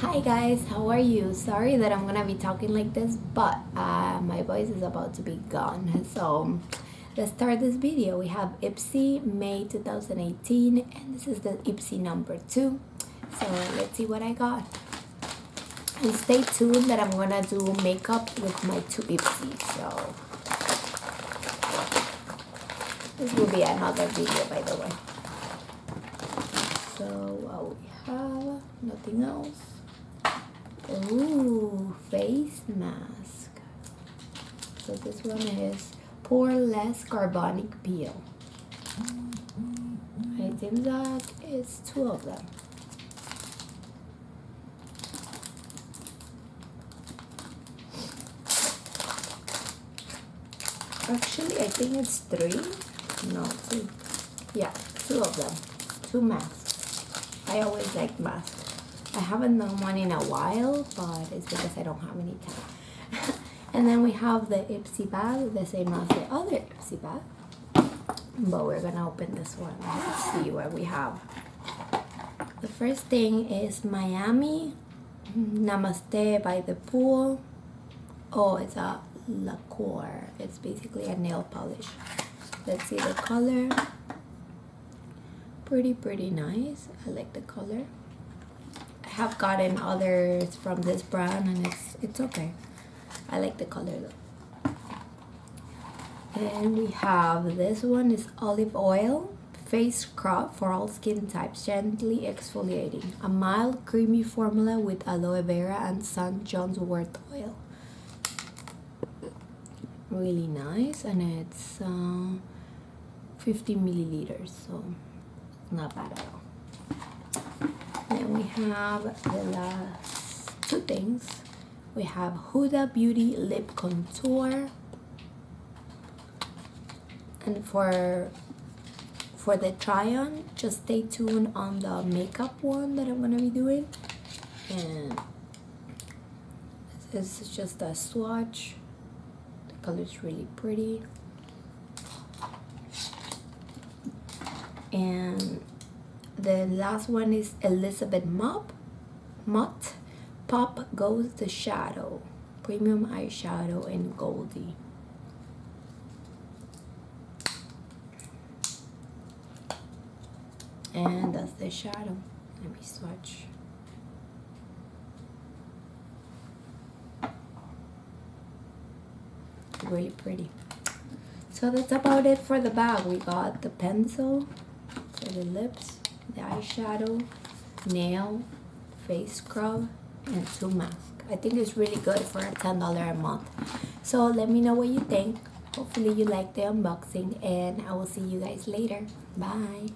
Hi guys, how are you? Sorry that I'm gonna be talking like this, but my voice is about to be gone. So let's start this video. We have Ipsy May 2018 and this is the Ipsy number 2. So let's see what I got. And stay tuned that I'm gonna do makeup with my 2 Ipsys. So this will be another video, by the way. So what we have, nothing else. Ooh, face mask. So this one is Poreless Carbonic Peel. I think that is 2 of them. Actually, I think it's 3. No, 2. Yeah, 2 of them. 2 masks. I always like masks. I haven't done one in a while, but it's because I don't have any time. And then we have the Ipsy bag, the same as the other Ipsy bag. But we're gonna open this one. Let's see what we have. The first thing is Miami Namaste by the Pool. Oh, it's a lacquer. It's basically a nail polish. Let's see the color. Pretty nice. I like the color. I have gotten others from this brand and it's okay. I like the color though. And we have this one is olive oil face scrub for all skin types, gently exfoliating. A mild creamy formula with aloe vera and St. John's wort oil. Really nice, and it's 50 milliliters, so not bad at all. Then we have the last 2 things. We have Huda Beauty Lip Contour. And for the try-on, just stay tuned on the makeup one that I'm going to be doing. And this is just a swatch. The color is really pretty. And the last one is Elizabeth Mott Pop Goes the Shadow Premium Eyeshadow in Goldie. And that's the shadow. Let me swatch. Really pretty. So that's about it for the bag. We got the pencil for the lips, the eyeshadow, nail, face scrub, and 2 masks. I think it's really good for a $10 a month. So let me know what you think. Hopefully you like the unboxing, and I will see you guys later. Bye.